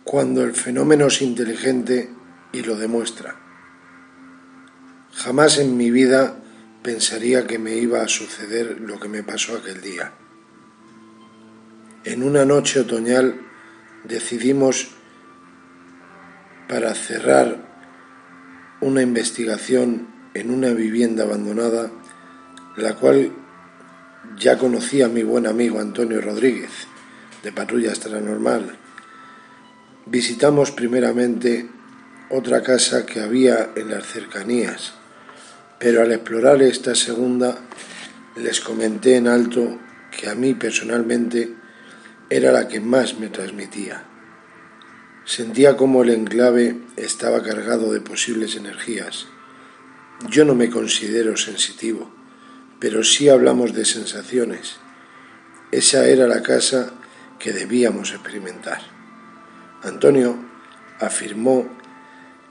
cuando el fenómeno es inteligente y lo demuestra. Jamás en mi vida pensaría que me iba a suceder lo que me pasó aquel día. En una noche otoñal decidimos, para cerrar una investigación en una vivienda abandonada, la cual ya conocía mi buen amigo Antonio Rodríguez, de Patrulla Extranormal. Visitamos primeramente otra casa que había en las cercanías, pero al explorar esta segunda les comenté en alto que a mí personalmente era la que más me transmitía. Sentía como el enclave estaba cargado de posibles energías. Yo no me considero sensitivo, pero sí hablamos de sensaciones. Esa era la casa que debíamos experimentar. Antonio afirmó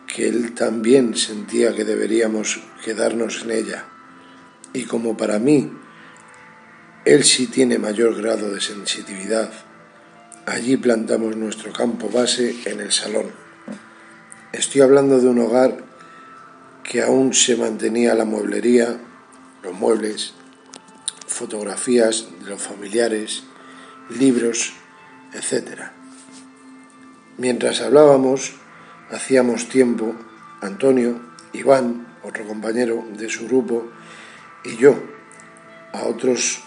que él también sentía que deberíamos quedarnos en ella, y como para mí él sí tiene mayor grado de sensitividad, allí plantamos nuestro campo base en el salón. Estoy hablando de un hogar que aún se mantenía la mueblería, los muebles, fotografías de los familiares, libros, etc. Mientras hablábamos, hacíamos tiempo, Antonio, Iván, otro compañero de su grupo, y yo, a otros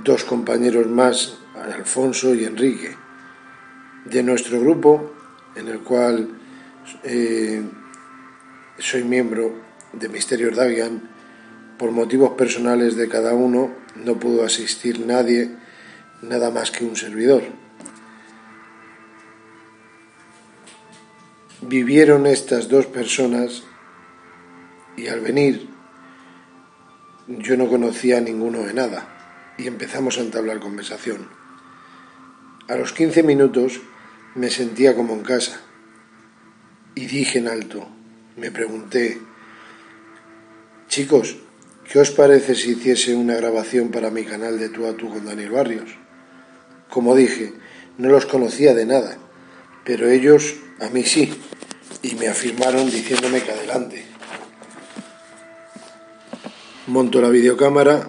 dos compañeros más, Alfonso y Enrique, de nuestro grupo, en el cual soy miembro de Misterios Davian. Por motivos personales de cada uno no pudo asistir nadie, nada más que un servidor. Vivieron estas dos personas y al venir yo no conocía a ninguno de nada y empezamos a entablar conversación. A los 15 minutos me sentía como en casa y dije en alto, me pregunté: chicos, ¿qué os parece si hiciese una grabación para mi canal de Tú a Tú con Daniel Barrios? Como dije, no los conocía de nada, pero ellos a mí sí, y me afirmaron diciéndome que adelante. Monto la videocámara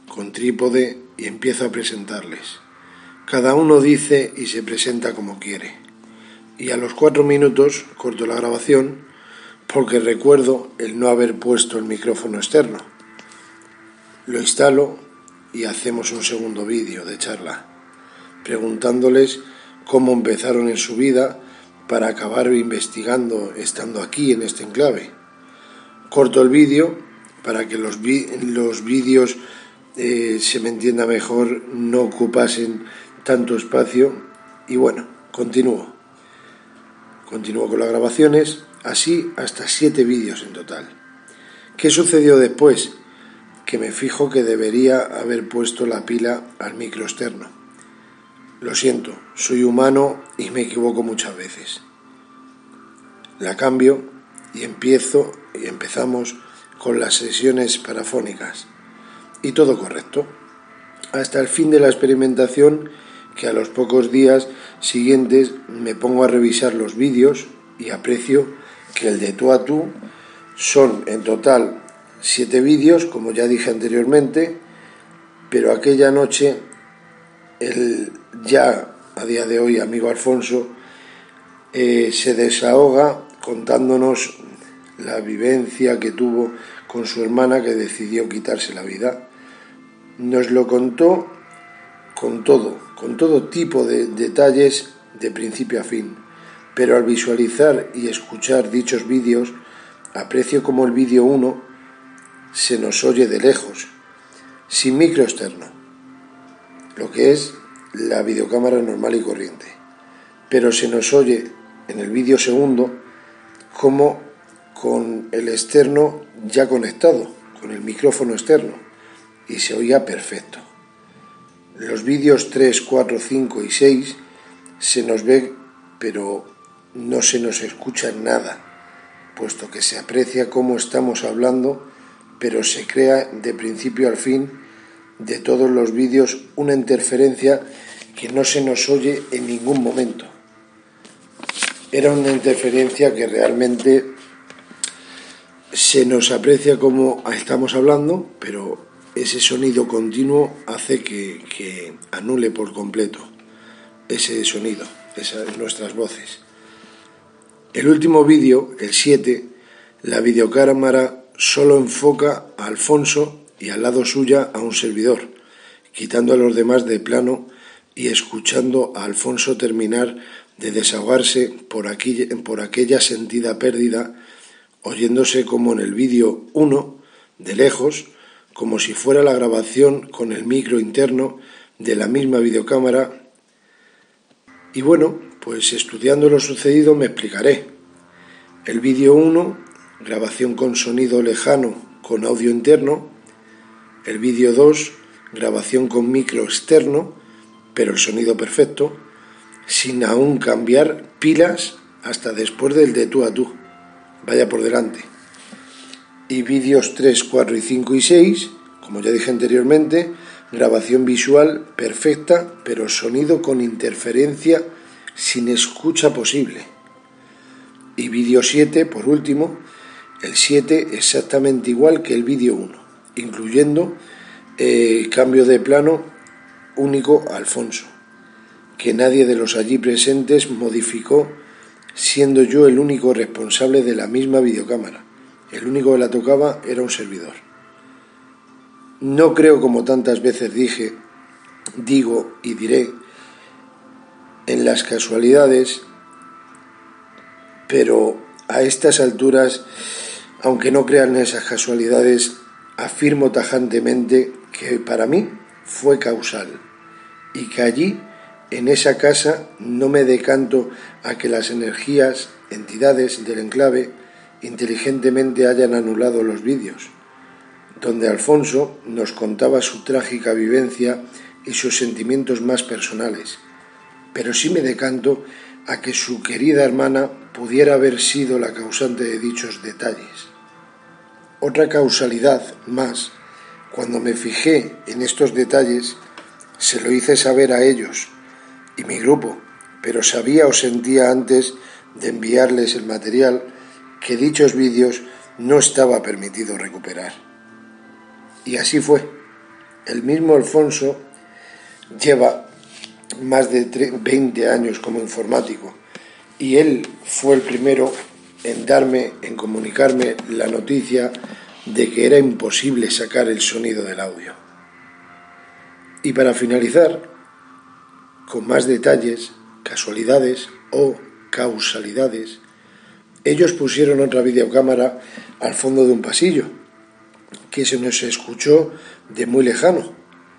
con trípode y empiezo a presentarles. Cada uno dice y se presenta como quiere. Y a los 4 minutos corto la grabación porque recuerdo el no haber puesto el micrófono externo. Lo instalo y hacemos un segundo vídeo de charla, preguntándoles cómo empezaron en su vida para acabar investigando estando aquí en este enclave. Corto el vídeo para que los vídeos, se me entienda mejor, no ocupasen tanto espacio y bueno, continúo con las grabaciones, así hasta 7 vídeos en total. ¿Qué sucedió después? Que me fijo que debería haber puesto la pila al micro externo. Lo siento, soy humano y me equivoco muchas veces. La cambio y empezamos con las sesiones parafónicas. Y todo correcto. Hasta el fin de la experimentación, que a los pocos días siguientes me pongo a revisar los vídeos y aprecio que el de Tú a Tú son en total 7 vídeos, como ya dije anteriormente, pero aquella noche el ya a día de hoy amigo Alfonso se desahoga contándonos la vivencia que tuvo con su hermana que decidió quitarse la vida. Nos lo contó con todo tipo de detalles de principio a fin, pero al visualizar y escuchar dichos vídeos aprecio como el vídeo 1 se nos oye de lejos, sin micro externo, lo que es la videocámara normal y corriente, pero se nos oye en el vídeo segundo como con el externo ya conectado, con el micrófono externo, y se oía perfecto. Los vídeos 3, 4, 5 y 6 se nos ve, pero no se nos escucha nada, puesto que se aprecia cómo estamos hablando, pero se crea de principio al fin de todos los vídeos una interferencia que no se nos oye en ningún momento. era una interferencia que realmente se nos aprecia como estamos hablando, pero ese sonido continuo hace que anule por completo ese sonido, nuestras voces. El último vídeo, el 7, la videocámara solo enfoca a Alfonso y al lado suya a un servidor, quitando a los demás de plano y escuchando a Alfonso terminar de desahogarse por aquella sentida pérdida, oyéndose como en el vídeo 1, de lejos, como si fuera la grabación con el micro interno de la misma videocámara. Y bueno, pues estudiando lo sucedido me explicaré. El vídeo 1, grabación con sonido lejano con audio interno. El vídeo 2, grabación con micro externo, pero el sonido perfecto, sin aún cambiar pilas hasta después del de tú a tú. Vaya por delante. Y vídeos 3, 4 y 5 y 6, como ya dije anteriormente, grabación visual perfecta, pero sonido con interferencia sin escucha posible. Y vídeo 7, por último, el 7 exactamente igual que el vídeo 1, incluyendo cambio de plano único a Alfonso, que nadie de los allí presentes modificó, siendo yo el único responsable de la misma videocámara. El único que la tocaba era un servidor. No creo, como tantas veces digo y diré, en las casualidades, pero a estas alturas, aunque no crean en esas casualidades, afirmo tajantemente que para mí fue causal y que allí, en esa casa, no me decanto a que las energías, entidades del enclave, inteligentemente hayan anulado los vídeos, donde Alfonso nos contaba su trágica vivencia y sus sentimientos más personales, pero sí me decanto a que su querida hermana pudiera haber sido la causante de dichos detalles. Otra causalidad más, cuando me fijé en estos detalles, se lo hice saber a ellos y mi grupo, pero sabía o sentía antes de enviarles el material que dichos vídeos no estaba permitido recuperar. Y así fue. El mismo Alfonso lleva más de 20 años como informático y él fue el primero en comunicarme la noticia de que era imposible sacar el sonido del audio. Y para finalizar, con más detalles, casualidades o causalidades, ellos pusieron otra videocámara al fondo de un pasillo, que se nos escuchó de muy lejano,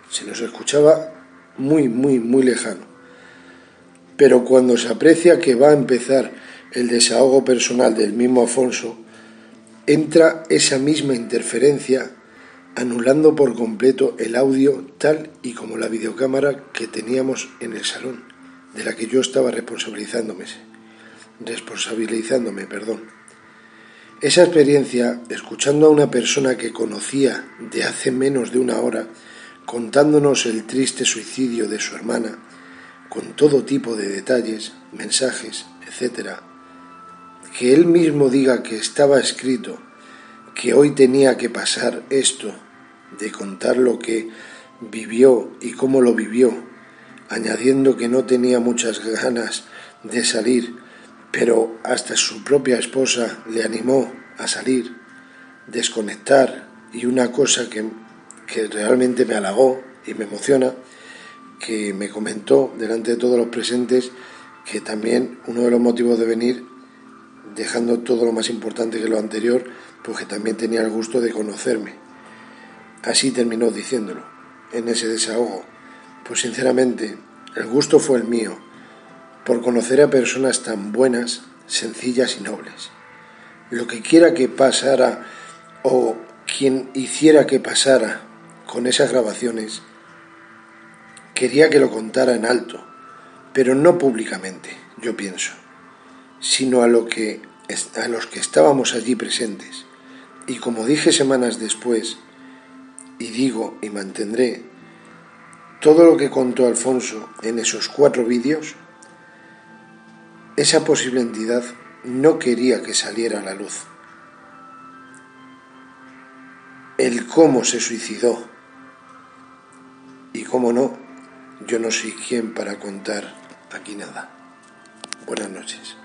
se nos escuchaba muy lejano. Pero cuando se aprecia que va a empezar el desahogo personal del mismo Alfonso, entra esa misma interferencia anulando por completo el audio tal y como la videocámara que teníamos en el salón, de la que yo estaba responsabilizándome. Esa experiencia, escuchando a una persona que conocía de hace menos de una hora, contándonos el triste suicidio de su hermana, con todo tipo de detalles, mensajes, etc., que él mismo diga que estaba escrito, que hoy tenía que pasar esto, de contar lo que vivió y cómo lo vivió, añadiendo que no tenía muchas ganas de salir, pero hasta su propia esposa le animó a salir, desconectar, y una cosa que realmente me halagó y me emociona, que me comentó delante de todos los presentes que también uno de los motivos de venir, dejando todo lo más importante que lo anterior, pues que también tenía el gusto de conocerme. Así terminó diciéndolo, en ese desahogo. Pues sinceramente, el gusto fue el mío, por conocer a personas tan buenas, sencillas y nobles. Lo que quiera que pasara o quien hiciera que pasara con esas grabaciones, quería que lo contara en alto, pero no públicamente, yo pienso, sino a los que estábamos allí presentes. Y como dije semanas después, y digo y mantendré, todo lo que contó Alfonso en esos 4 vídeos esa posible entidad no quería que saliera a la luz. El cómo se suicidó y cómo no, yo no soy quien para contar aquí nada. Buenas noches.